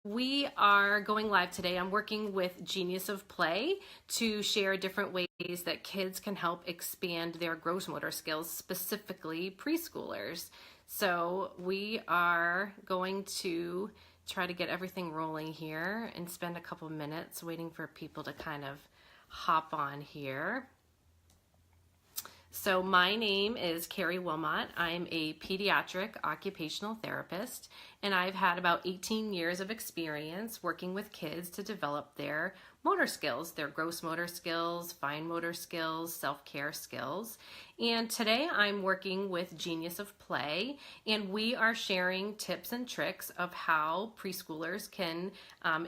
We are going live today. I'm working with Genius of Play to share different ways that kids can help expand their gross motor skills, specifically preschoolers. So we are going to try to get everything rolling here and spend a couple minutes waiting for people to kind of hop on here. So my name is Keri Wilmot. I'm a pediatric occupational therapist, and I've had about 18 years of experience working with kids to develop their motor skills, their gross motor skills, fine motor skills, self-care skills. And today I'm working with Genius of Play, and we are sharing tips and tricks of how preschoolers can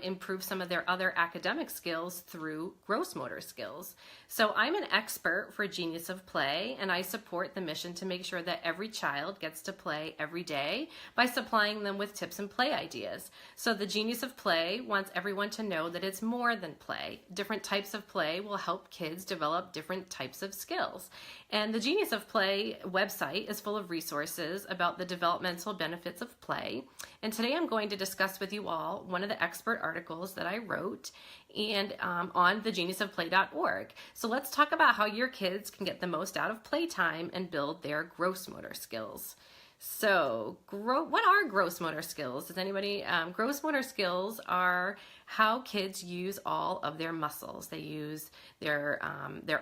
improve some of their other academic skills through gross motor skills. So I'm an expert for Genius of Play, and I support the mission to make sure that every child gets to play every day by supplying them with tips and play ideas. So the Genius of Play wants everyone to know that it's more than play. Different types of play will help kids develop different types of skills. And the Genius of Play website is full of resources about the developmental benefits of play. And today I'm going to discuss with you all one of the expert articles that I wrote and on thegeniusofplay.org. So let's talk about how your kids can get the most out of playtime and build their gross motor skills. So what are gross motor skills? Does anybody, gross motor skills are how kids use all of their muscles. They use their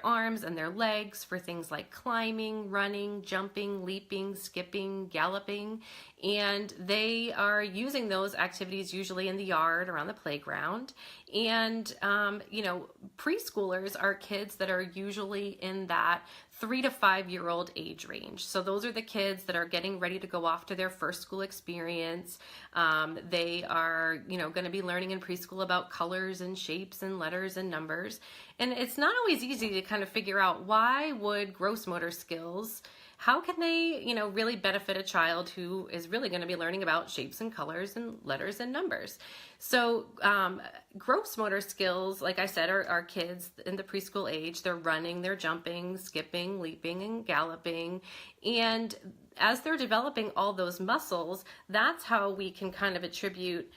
arms and their legs for things like climbing, running, jumping, leaping, skipping, galloping, and they are using those activities usually in the yard, around the playground. And, preschoolers are kids that are usually in that 3 to 5 year old age range. So those are the kids that are getting ready to go off to their first school experience. They are, going to be learning in preschool about colors and shapes and letters and numbers. And it's not always easy to kind of figure out why would gross motor skills, how can they, really benefit a child who is really going to be learning about shapes and colors and letters and numbers. So gross motor skills, like I said, are kids in the preschool age. They're running, they're jumping, skipping, leaping, and galloping. And as they're developing all those muscles, that's how we can kind of attribute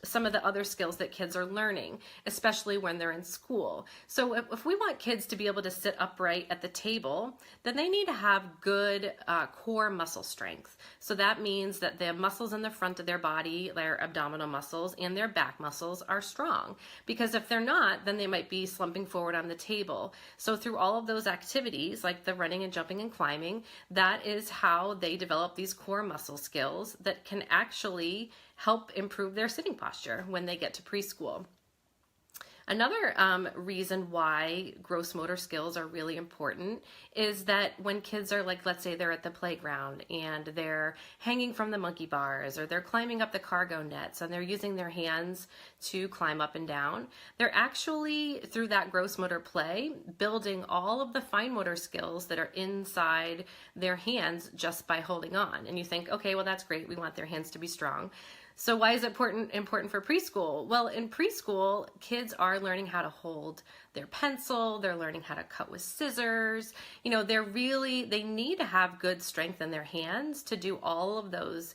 some of the other skills that kids are learning, especially when they're in school. So if we want kids to be able to sit upright at the table, then they need to have good core muscle strength. So that means that the muscles in the front of their body, their abdominal muscles and their back muscles are strong. Because if they're not, then they might be slumping forward on the table. So through all of those activities, like the running and jumping and climbing, that is how they develop these core muscle skills that can actually help improve their sitting posture when they get to preschool. Another reason why gross motor skills are really important is that when kids are let's say they're at the playground and they're hanging from the monkey bars or they're climbing up the cargo nets and they're using their hands to climb up and down, they're actually, through that gross motor play, building all of the fine motor skills that are inside their hands just by holding on. And you think, okay, well, that's great. We want their hands to be strong. So why is it important for preschool? Well, in preschool, kids are learning how to hold their pencil, they're learning how to cut with scissors. They need to have good strength in their hands to do all of those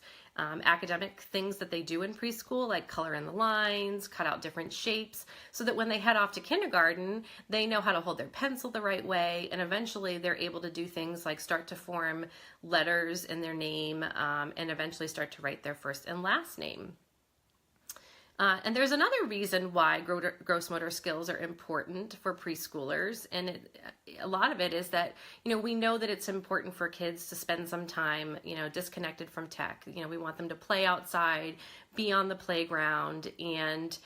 academic things that they do in preschool, like color in the lines, cut out different shapes, so that when they head off to kindergarten, they know how to hold their pencil the right way, and eventually they're able to do things like start to form letters in their name, and eventually start to write their first and last name. And there's another reason why gross motor skills are important for preschoolers, and a lot of it is that, we know that it's important for kids to spend some time, disconnected from tech. We want them to play outside, be on the playground, and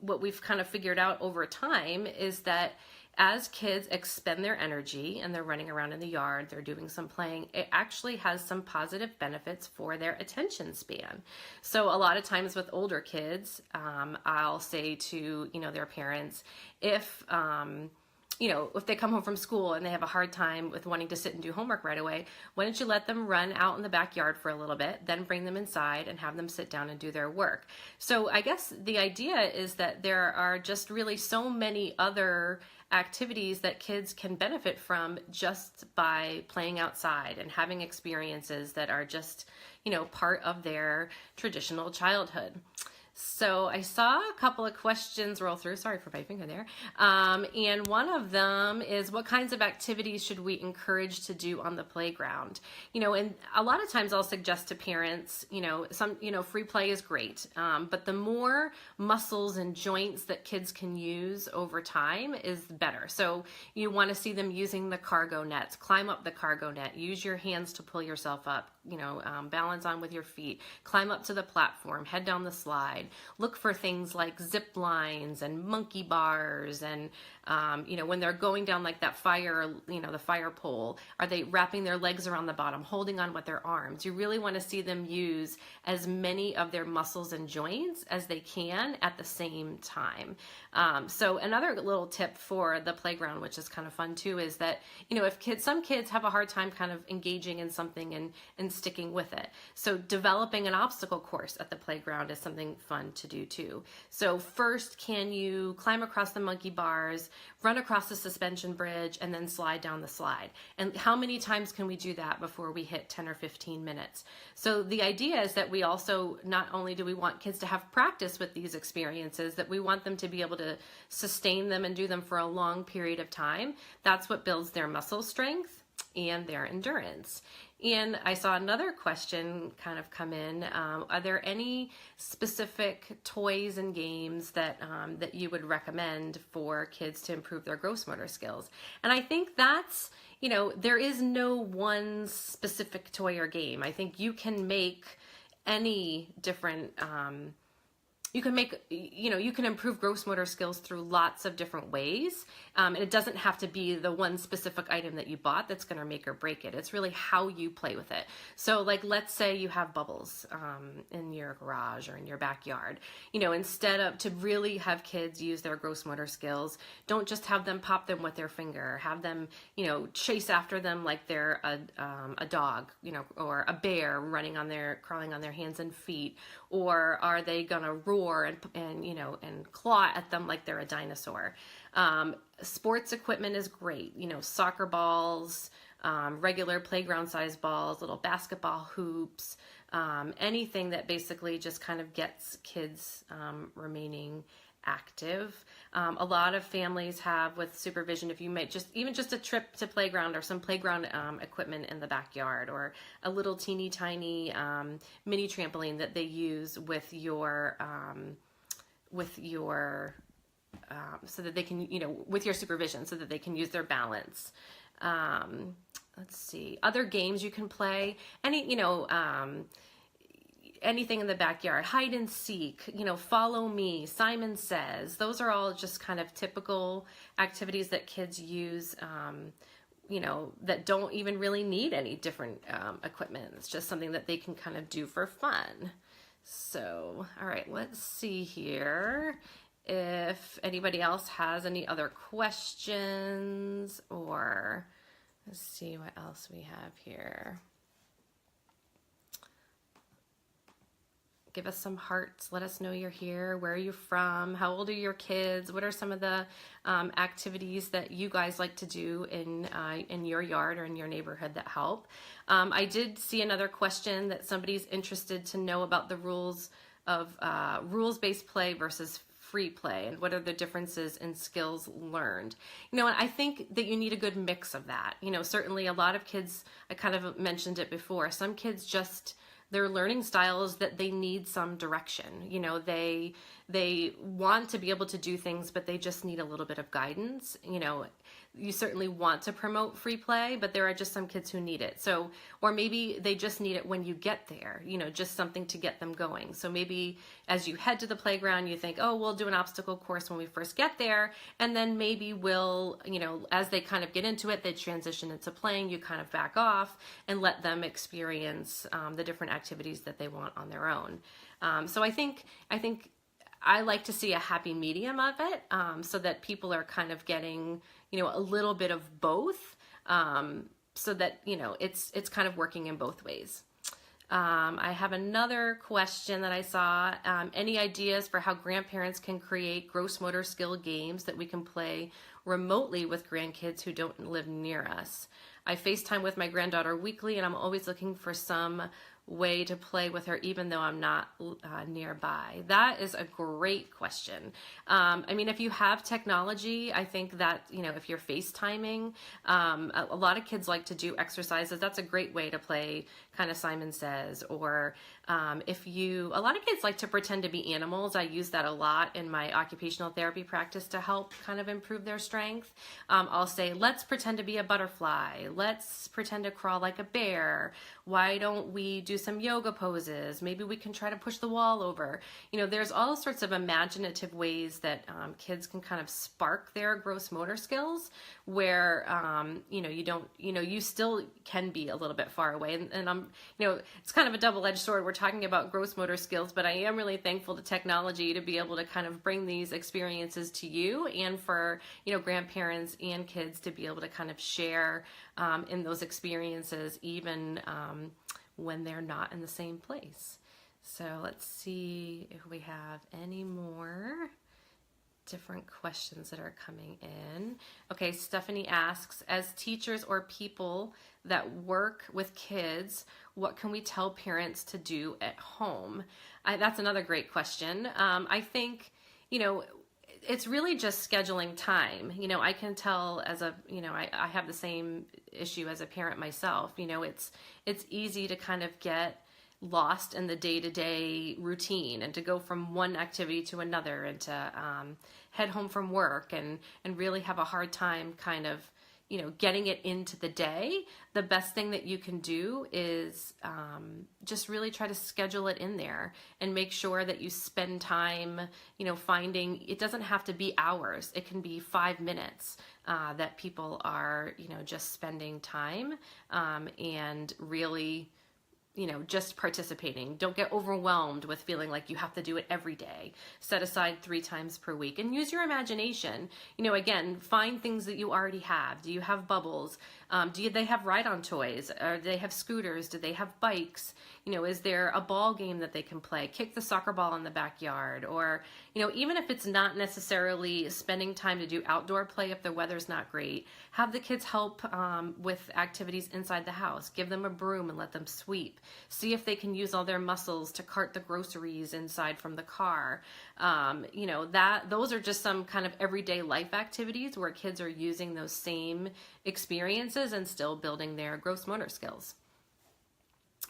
what we've kind of figured out over time is that as kids expend their energy and they're running around in the yard, they're doing some playing, it actually has some positive benefits for their attention span. So a lot of times with older kids, I'll say to, their parents, if they come home from school and they have a hard time with wanting to sit and do homework right away, why don't you let them run out in the backyard for a little bit, then bring them inside and have them sit down and do their work. So I guess the idea is that there are just really so many other activities that kids can benefit from just by playing outside and having experiences that are just, part of their traditional childhood. So I saw a couple of questions roll through. Sorry for my finger there. And one of them is, what kinds of activities should we encourage to do on the playground? And a lot of times I'll suggest to parents, free play is great. But the more muscles and joints that kids can use over time is better. So you want to see them using the cargo nets, climb up the cargo net, use your hands to pull yourself up, balance on with your feet, climb up to the platform, head down the slide. Look for things like zip lines and monkey bars, and when they're going down like that fire, the fire pole, are they wrapping their legs around the bottom, holding on with their arms? You really want to see them use as many of their muscles and joints as they can at the same time. So another little tip for the playground, which is kind of fun too, is that, if some kids have a hard time kind of engaging in something and sticking with it. So developing an obstacle course at the playground is something fun to do too. So first, can you climb across the monkey bars, run across the suspension bridge, and then slide down the slide? And how many times can we do that before we hit 10 or 15 minutes? So the idea is that we also, not only do we want kids to have practice with these experiences, that we want them to be able to sustain them and do them for a long period of time. That's what builds their muscle strength and their endurance. And I saw another question kind of come in. Are there any specific toys and games that you would recommend for kids to improve their gross motor skills? And I think that's, there is no one specific toy or game. I think you can make any different you can improve gross motor skills through lots of different ways. And it doesn't have to be the one specific item that you bought that's going to make or break it. It's really how you play with it. So like, let's say you have bubbles in your garage or in your backyard. Instead of, to really have kids use their gross motor skills, don't just have them pop them with their finger. Have them, chase after them like they're a dog, or a bear crawling on their hands and feet. Or are they gonna roar and claw at them like they're a dinosaur? Sports equipment is great. Soccer balls, regular playground size balls, little basketball hoops, anything that basically just kind of gets kids remaining active. A lot of families have, with supervision, if you make just a trip to playground or some playground equipment in the backyard, or a little teeny tiny mini trampoline that they use with your so that they can, with your supervision, so that they can use their balance. Let's see, other games you can play. Anything in the backyard, hide and seek, follow me, Simon Says. Those are all just kind of typical activities that kids use, that don't even really need any different equipment. It's just something that they can kind of do for fun. So, all right, let's see here if anybody else has any other questions, or let's see what else we have here. Give us some hearts. Let us know you're here. Where are you from? How old are your kids? What are some of the activities that you guys like to do in your yard or in your neighborhood that help? I did see another question that somebody's interested to know about the rules of rules-based play versus free play, and what are the differences in skills learned. And I think that you need a good mix of that. Certainly a lot of kids, I kind of mentioned it before, some kids just, their learning styles that they need some direction. They want to be able to do things, but they just need a little bit of guidance. You certainly want to promote free play, but there are just some kids who need it. So, or maybe they just need it when you get there, just something to get them going. So maybe as you head to the playground, you think, oh, we'll do an obstacle course when we first get there. And then maybe we'll, as they kind of get into it, they transition into playing, you kind of back off and let them experience the different activities that they want on their own. So I think I like to see a happy medium of it, so that people are kind of getting, a little bit of both, so that, it's kind of working in both ways. I have another question that I saw. Any ideas for how grandparents can create gross motor skill games that we can play remotely with grandkids who don't live near us? I FaceTime with my granddaughter weekly, and I'm always looking for some way to play with her even though I'm not nearby? That is a great question. I mean, if you have technology, I think that, if you're FaceTiming, a lot of kids like to do exercises. That's a great way to play kind of Simon Says, or a lot of kids like to pretend to be animals. I use that a lot in my occupational therapy practice to help kind of improve their strength. I'll say, let's pretend to be a butterfly. Let's pretend to crawl like a bear. Why don't we do some yoga poses? Maybe we can try to push the wall over. There's all sorts of imaginative ways that kids can kind of spark their gross motor skills where, you still can be a little bit far away. And I'm, it's kind of a double-edged sword. We're talking about gross motor skills, but I am really thankful to technology to be able to kind of bring these experiences to you, and for, grandparents and kids to be able to kind of share in those experiences, even when they're not in the same place. So let's see if we have any more different questions that are coming in. Okay, Stephanie asks, as teachers or people that work with kids, what can we tell parents to do at home? That's another great question. I think, it's really just scheduling time. I can tell as I have the same issue as a parent myself. It's easy to kind of get lost in the day-to-day routine and to go from one activity to another, and to head home from work and really have a hard time kind of getting it into the day. The best thing that you can do is just really try to schedule it in there and make sure that you spend time, finding, it doesn't have to be hours. It can be 5 minutes that people are, just spending time and really, just participating. Don't get overwhelmed with feeling like you have to do it every day. Set aside 3 times per week and use your imagination. Again, find things that you already have. Do you have bubbles? Do they have ride-on toys? Or do they have scooters? Do they have bikes? Is there a ball game that they can play? Kick the soccer ball in the backyard. Or, even if it's not necessarily spending time to do outdoor play if the weather's not great, have the kids help with activities inside the house. Give them a broom and let them sweep. See if they can use all their muscles to cart the groceries inside from the car. Those are just some kind of everyday life activities where kids are using those same experiences and still building their gross motor skills.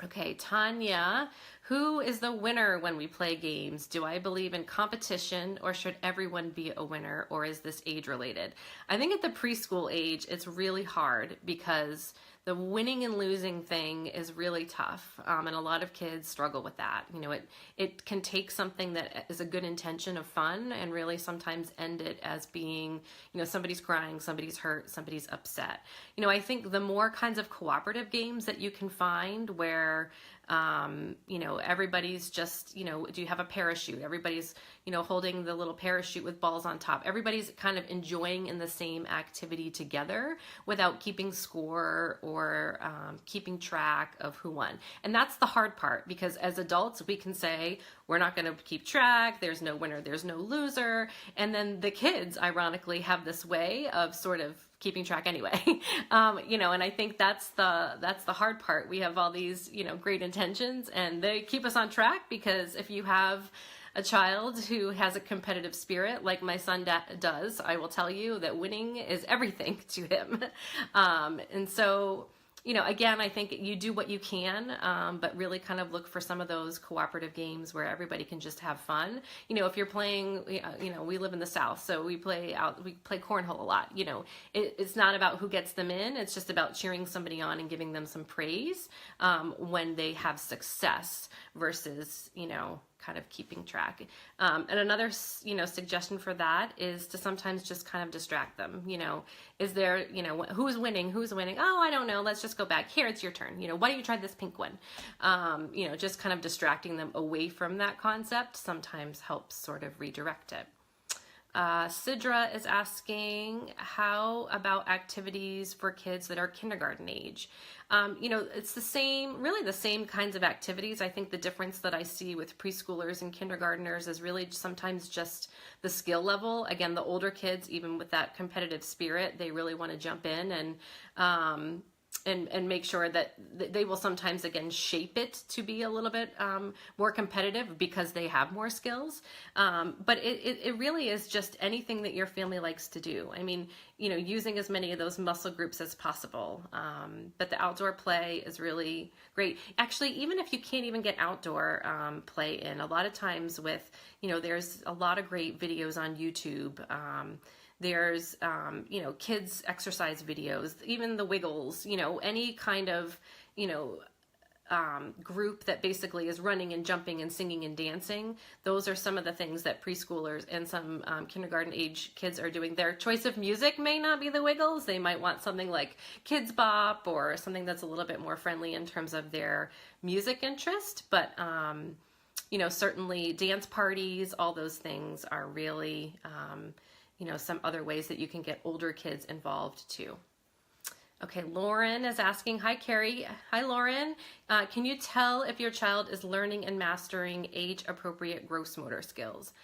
Okay, Tanya, who is the winner when we play games? Do I believe in competition, or should everyone be a winner, or is this age related? I think at the preschool age, it's really hard because the winning and losing thing is really tough, and a lot of kids struggle with that. It can take something that is a good intention of fun and really sometimes end it as being, somebody's crying, somebody's hurt, somebody's upset. I think the more kinds of cooperative games that you can find where everybody's just, do you have a parachute? Everybody's, holding the little parachute with balls on top. Everybody's kind of enjoying in the same activity together without keeping score or keeping track of who won. And that's the hard part, because as adults, we can say, we're not going to keep track. There's no winner. There's no loser. And then the kids, ironically, have this way of sort of keeping track anyway. And I think that's the hard part. We have all these, great intentions, and they keep us on track, because if you have a child who has a competitive spirit like my son does, I will tell you that winning is everything to him. And so, again, I think you do what you can, but really kind of look for some of those cooperative games where everybody can just have fun. If you're playing, we live in the South, so we play cornhole a lot. It's not about who gets them in. It's just about cheering somebody on and giving them some praise when they have success versus, kind of keeping track. And another, suggestion for that is to sometimes just kind of distract them. Is there, who's winning? Oh, I don't know. Let's just go back. Here, it's your turn. Why don't you try this pink one? Just kind of distracting them away from that concept sometimes helps sort of redirect it. Sidra is asking, how about activities for kids that are kindergarten age? It's really the same kinds of activities. I think the difference that I see with preschoolers and kindergartners is really sometimes just the skill level. Again, the older kids, even with that competitive spirit, they really want to jump in and, and make sure that they will sometimes, again, shape it to be a little bit more competitive because they have more skills. But it really is just anything that your family likes to do. I mean, using as many of those muscle groups as possible. But the outdoor play is really great. Actually, even if you can't even get outdoor play in, a lot of times with, there's a lot of great videos on YouTube. There's, kids exercise videos, even the Wiggles, any kind of, group that basically is running and jumping and singing and dancing. Those are some of the things that preschoolers and some kindergarten age kids are doing. Their choice of music may not be the Wiggles. They might want something like Kids Bop or something that's a little bit more friendly in terms of their music interest. But, certainly dance parties, all those things are really, some other ways that you can get older kids involved too. Okay, Lauren is asking, hi, Keri. Hi, Lauren. Can you tell if your child is learning and mastering age-appropriate gross motor skills?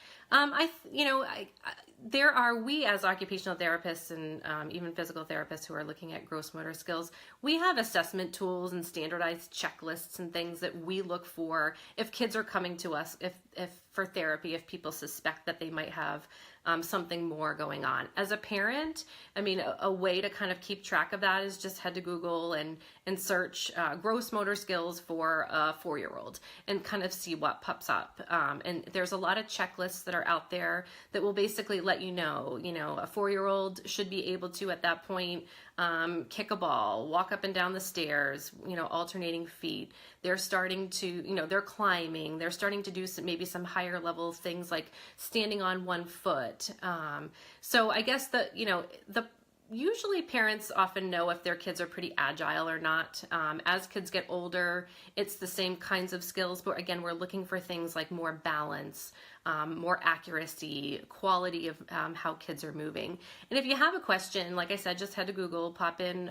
We as occupational therapists and even physical therapists who are looking at gross motor skills, we have assessment tools and standardized checklists and things that we look for if kids are coming to us, if for therapy, if people suspect that they might have something more going on. As a parent, a way to kind of keep track of that is just head to Google and search gross motor skills for a 4-year-old and kind of see what pops up. And there's a lot of checklists that are out there that will basically let you know, a 4-year-old should be able to, at that point, kick a ball, walk up and down the stairs, alternating feet. They're starting to, they're climbing. They're starting to do maybe some higher level things like standing on one foot. So I guess usually parents often know if their kids are pretty agile or not. As kids get older, it's the same kinds of skills, but again, we're looking for things like more balance, more accuracy, quality of how kids are moving. And if you have a question, like I said, just head to Google, pop in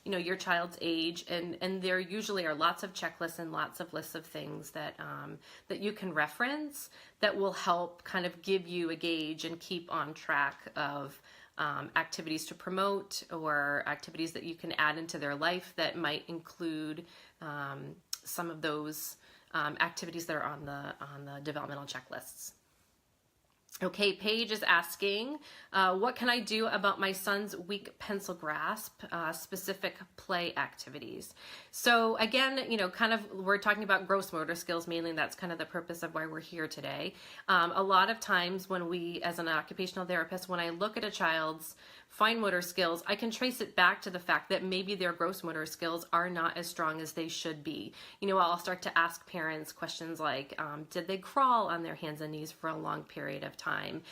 your child's age, and there usually are lots of checklists and lots of lists of things that you can reference that will help kind of give you a gauge and keep on track of activities to promote or activities that you can add into their life that might include some of those activities that are on the developmental checklists. Okay, Paige is asking, what can I do about my son's weak pencil grasp, specific play activities? So again, we're talking about gross motor skills mainly, and that's kind of the purpose of why we're here today. A lot of times when we, as an occupational therapist, when I look at a child's fine motor skills, I can trace it back to the fact that maybe their gross motor skills are not as strong as they should be. I'll start to ask parents questions like, did they crawl on their hands and knees for a long period of time?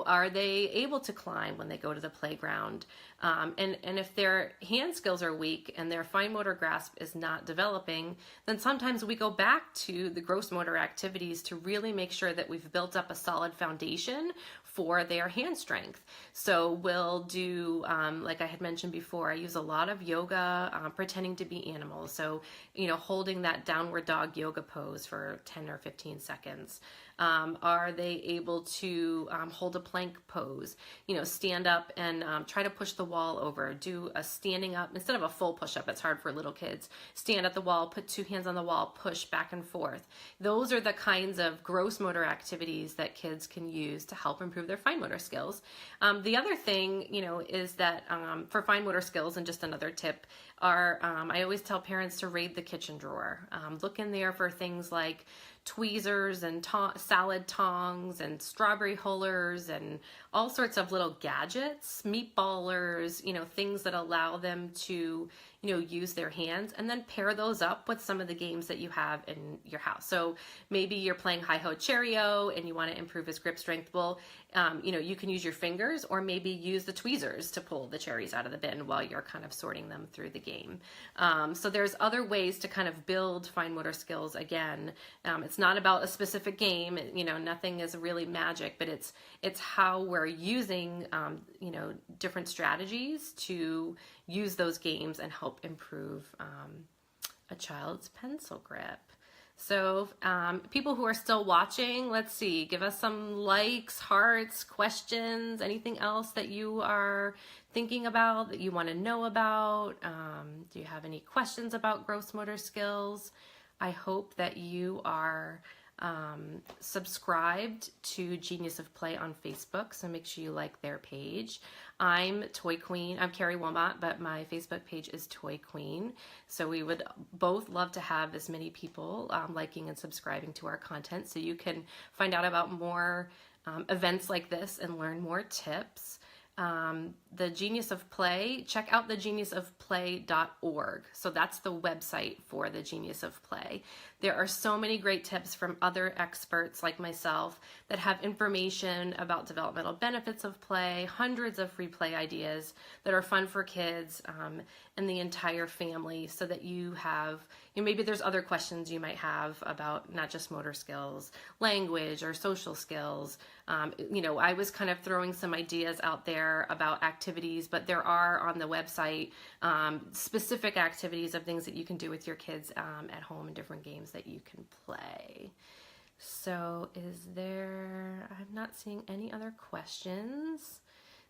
Are they able to climb when they go to the playground? And if their hand skills are weak and their fine motor grasp is not developing, then sometimes we go back to the gross motor activities to really make sure that we've built up a solid foundation for their hand strength. So we'll do, like I had mentioned before, I use a lot of yoga, pretending to be animals. So, holding that downward dog yoga pose for 10 or 15 seconds. Are they able to hold a plank pose? Stand up and try to push the wall over. Do a standing up, instead of a full push-up, it's hard for little kids. Stand at the wall, put 2 hands on the wall, push back and forth. Those are the kinds of gross motor activities that kids can use to help improve their fine motor skills. The other thing, is that for fine motor skills, and just another tip, are I always tell parents to raid the kitchen drawer. Look in there for things like tweezers and salad tongs and strawberry hullers and all sorts of little gadgets, meatballers, things that allow them to, use their hands, and then pair those up with some of the games that you have in your house. So maybe you're playing Hi-Ho Cherry-O and you want to improve his grip strength. Well, you can use your fingers, or maybe use the tweezers to pull the cherries out of the bin while you're kind of sorting them through the game. So there's other ways to kind of build fine motor skills. Again, it's not about a specific game, nothing is really magic, but it's how we're using, different strategies to use those games and help improve a child's pencil grip. So people who are still watching, let's see, give us some likes, hearts, questions, anything else that you are thinking about, that you want to know about. Do you have any questions about gross motor skills? I hope that you are subscribed to Genius of Play on Facebook, so make sure you like their page. I'm Toy Queen. I'm Keri Wilmot, but my Facebook page is Toy Queen. So we would both love to have as many people liking and subscribing to our content, so you can find out about more events like this and learn more tips. The Genius of Play, check out thegeniusofplay.org. So that's the website for the Genius of Play. There are so many great tips from other experts like myself that have information about developmental benefits of play, hundreds of free play ideas that are fun for kids and the entire family, so that you have, maybe there's other questions you might have about not just motor skills, language or social skills. I was kind of throwing some ideas out there about activities, but there are on the website specific activities of things that you can do with your kids at home and different games that you can play. So I'm not seeing any other questions.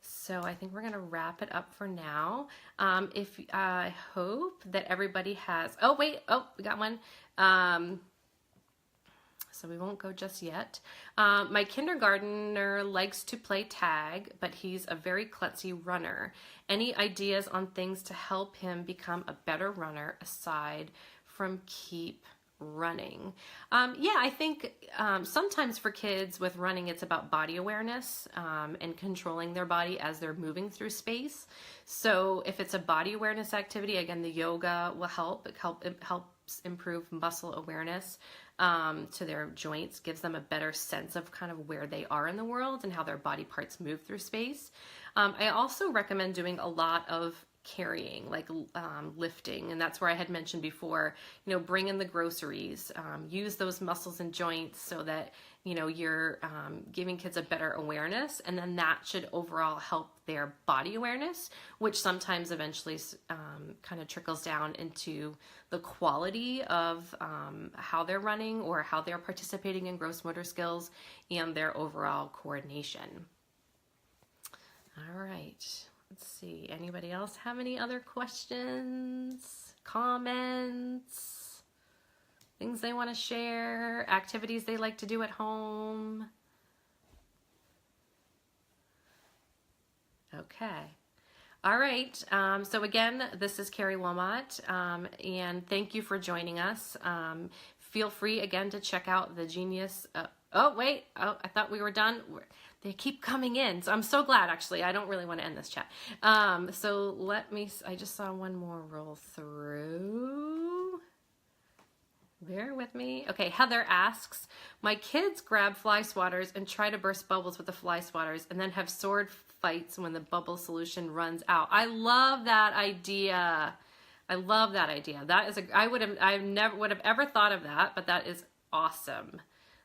So I think we're going to wrap it up for now. I hope that everybody has, we got one. So we won't go just yet. My kindergartner likes to play tag, but he's a very klutzy runner. Any ideas on things to help him become a better runner aside from keep running? I think sometimes for kids with running, it's about body awareness and controlling their body as they're moving through space. So if it's a body awareness activity, again, the yoga will help. It helps improve muscle awareness to their joints, gives them a better sense of kind of where they are in the world and how their body parts move through space. I also recommend doing a lot of carrying, like lifting, and that's where I had mentioned before, bring in the groceries, use those muscles and joints so that you're giving kids a better awareness, and then that should overall help their body awareness, which sometimes eventually kind of trickles down into the quality of how they're running or how they're participating in gross motor skills and their overall coordination. All right. Let's see, anybody else have any other questions, comments, things they want to share, activities they like to do at home? Okay. All right. So again, this is Keri Wilmot, and thank you for joining us. Feel free again to check out the Genius. I thought we were done. They keep coming in. So I'm so glad, actually. I don't really want to end this chat. So I just saw one more roll through. Bear with me. Okay, Heather asks, my kids grab fly swatters and try to burst bubbles with the fly swatters and then have sword fights when the bubble solution runs out. I love that idea. That is I never would have ever thought of that, but that is awesome.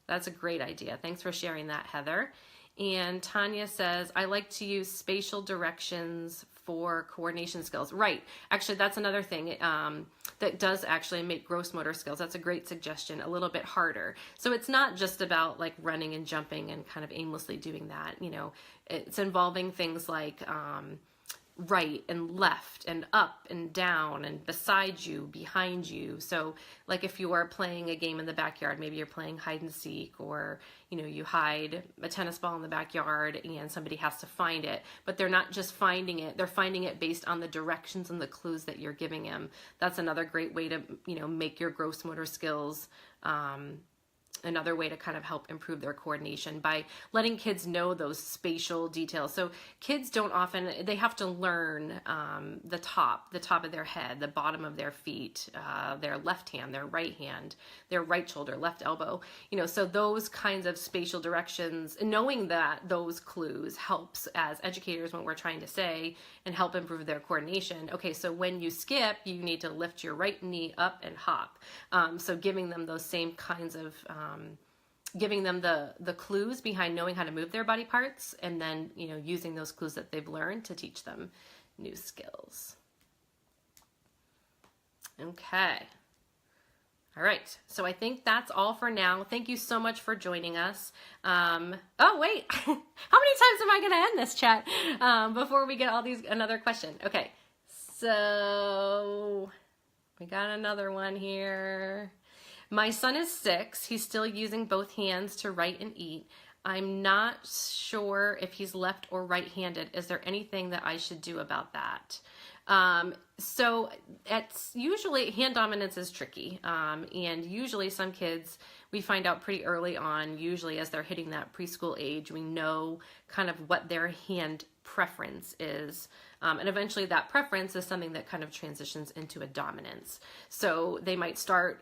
That's a great idea. Thanks for sharing that, Heather. And Tanya says, I like to use spatial directions for coordination skills. Right. Actually, that's another thing that does actually make gross motor skills. That's a great suggestion, a little bit harder. So it's not just about like running and jumping and kind of aimlessly doing that. It's involving things like right and left and up and down and beside you, behind you. So like if you are playing a game in the backyard, maybe you're playing hide and seek, or you hide a tennis ball in the backyard and somebody has to find it, but they're not just finding it, they're finding it based on the directions and the clues that you're giving them. That's another great way to make your gross motor skills another way to kind of help improve their coordination by letting kids know those spatial details. So kids don't often, they have to learn the top of their head, the bottom of their feet, their left hand, their right shoulder, left elbow, so those kinds of spatial directions, knowing that those clues helps as educators when we're trying to say and help improve their coordination. Okay, so when you skip, you need to lift your right knee up and hop. So giving them those same kinds of giving them the clues behind knowing how to move their body parts, and then using those clues that they've learned to teach them new skills. Okay. All right, so I think that's all for now. Thank you so much for joining us. Oh, wait, how many times am I going to end this chat before we get another question? Okay, so we got another one here. My son is 6. He's still using both hands to write and eat. I'm not sure if he's left or right-handed. Is there anything that I should do about that? So it's usually, hand dominance is tricky. And usually some kids, we find out pretty early on, usually as they're hitting that preschool age, we know kind of what their hand preference is. And eventually that preference is something that kind of transitions into a dominance. So they might start,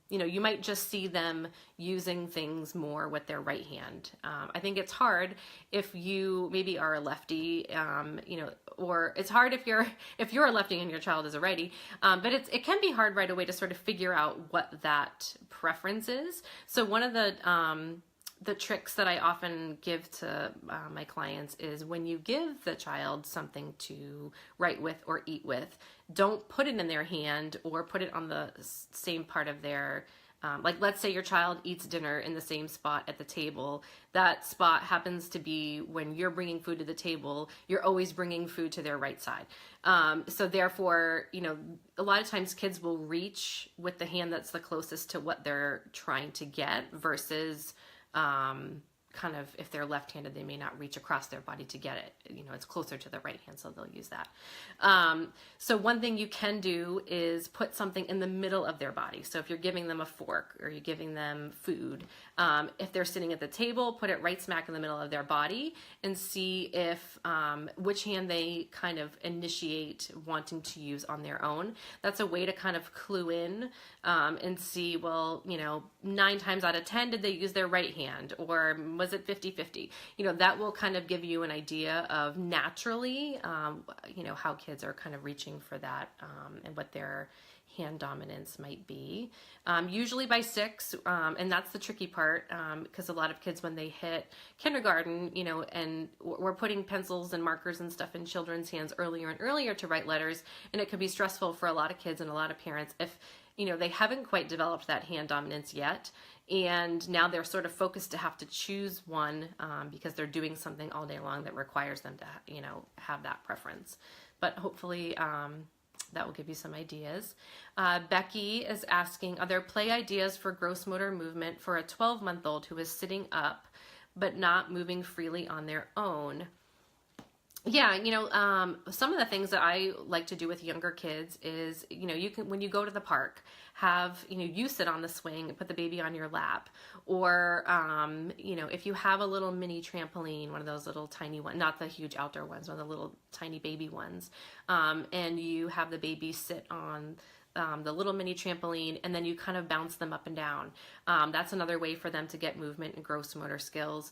you might just see them using things more with their right hand. I think it's hard if you maybe are a lefty, or it's hard if you're a lefty and your child is a righty, but it can be hard right away to sort of figure out what that preference is. So one of the tricks that I often give to my clients is when you give the child something to write with or eat with, don't put it in their hand or put it on the same part of their, like let's say your child eats dinner in the same spot at the table. That spot happens to be when you're bringing food to the table, you're always bringing food to their right side. So therefore, a lot of times kids will reach with the hand that's the closest to what they're trying to get versus kind of if they're left-handed, they may not reach across their body to get it. It's closer to the right hand, so they'll use that. So one thing you can do is put something in the middle of their body. So if you're giving them a fork or you're giving them food, if they're sitting at the table, put it right smack in the middle of their body and see if which hand they kind of initiate wanting to use on their own. That's a way to kind of clue in and see, well, 9 times out of 10, did they use their right hand, or was it 50-50? That will kind of give you an idea of naturally, how kids are kind of reaching for that and what their hand dominance might be. Usually by 6, and that's the tricky part, because a lot of kids, when they hit kindergarten, and we're putting pencils and markers and stuff in children's hands earlier and earlier to write letters, and it can be stressful for a lot of kids and a lot of parents if they haven't quite developed that hand dominance yet, and now they're sort of focused to have to choose one because they're doing something all day long that requires them to have that preference. But hopefully that will give you some ideas. Becky is asking, are there play ideas for gross motor movement for a 12-month-old who is sitting up but not moving freely on their own? Yeah, some of the things that I like to do with younger kids is, you can, when you go to the park, have, you sit on the swing and put the baby on your lap. Or, if you have a little mini trampoline, one of those little tiny ones, not the huge outdoor ones, one of the little tiny baby ones, and you have the baby sit on the little mini trampoline, and then you kind of bounce them up and down. That's another way for them to get movement and gross motor skills.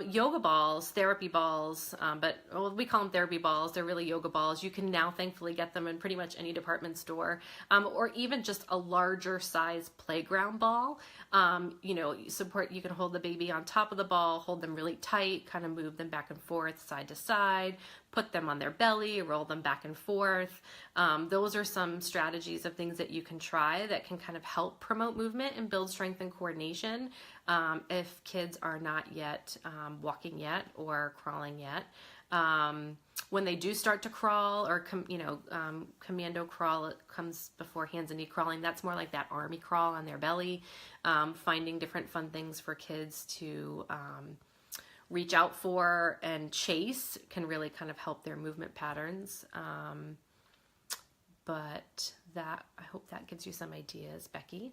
Yoga balls, therapy balls, but we call them therapy balls. They're really yoga balls. You can now thankfully get them in pretty much any department store, or even just a larger size playground ball. You can hold the baby on top of the ball, hold them really tight, kind of move them back and forth, side to side, put them on their belly, roll them back and forth. Those are some strategies of things that you can try that can kind of help promote movement and build strength and coordination if kids are not yet walking yet or crawling yet. When they do start to crawl or commando crawl, it comes before hands and knee crawling. That's more like that army crawl on their belly. Finding different fun things for kids to reach out for and chase can really kind of help their movement patterns. But I hope that gives you some ideas, Becky.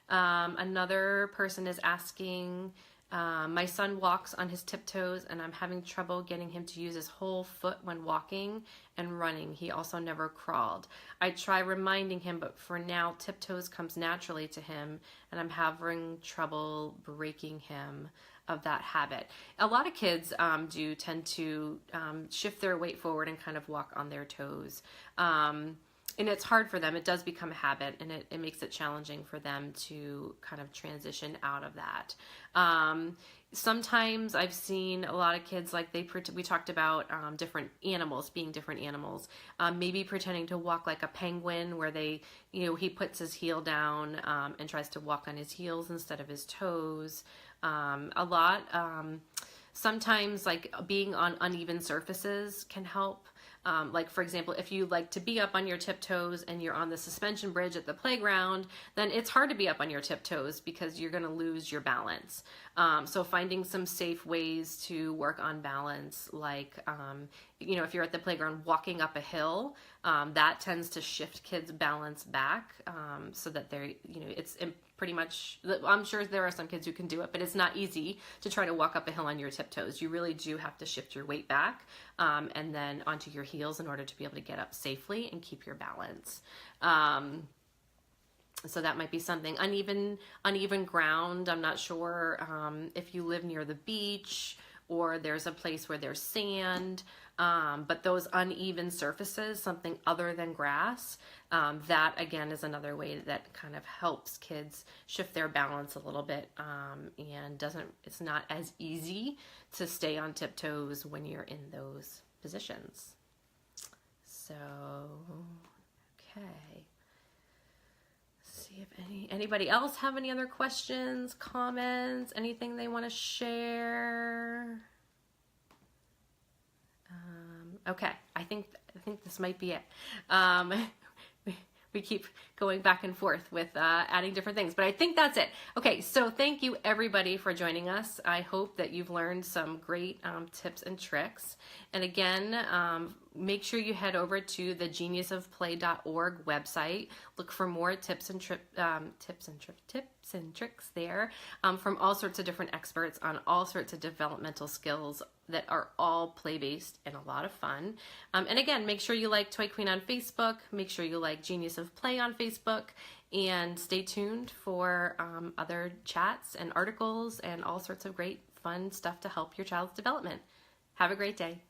Another person is asking, my son walks on his tiptoes and I'm having trouble getting him to use his whole foot when walking and running. He also never crawled. I try reminding him, but for now, tiptoes comes naturally to him and I'm having trouble breaking him of that habit. A lot of kids do tend to shift their weight forward and kind of walk on their toes. And it's hard for them. It does become a habit, and it makes it challenging for them to kind of transition out of that. Sometimes I've seen a lot of kids, like we talked about different animals being different animals, maybe pretending to walk like a penguin, where he puts his heel down and tries to walk on his heels instead of his toes. Sometimes like being on uneven surfaces can help. Like for example, if you like to be up on your tiptoes and you're on the suspension bridge at the playground, then it's hard to be up on your tiptoes because you're going to lose your balance. So finding some safe ways to work on balance, like, if you're at the playground walking up a hill, that tends to shift kids' balance back, so that it's pretty much, I'm sure there are some kids who can do it, but it's not easy to try to walk up a hill on your tiptoes. You really do have to shift your weight back, and then onto your heels in order to be able to get up safely and keep your balance. So that might be something. Uneven ground. I'm not sure if you live near the beach or there's a place where there's sand, but those uneven surfaces, something other than grass, that again is another way that kind of helps kids shift their balance a little bit, and it's not as easy to stay on tiptoes when you're in those positions. So, okay. See if anybody else have any other questions, comments, anything they want to share. Okay, I think this might be it. We keep going back and forth with adding different things, but I think that's it. Okay, so thank you everybody for joining us. I hope that you've learned some great tips and tricks. And again, make sure you head over to the geniusofplay.org website. Look for more tips and tricks there, from all sorts of different experts on all sorts of developmental skills that are all play-based and a lot of fun. And again, make sure you like Toy Queen on Facebook. Make sure you like Genius of Play on Facebook. And stay tuned for other chats and articles and all sorts of great fun stuff to help your child's development. Have a great day.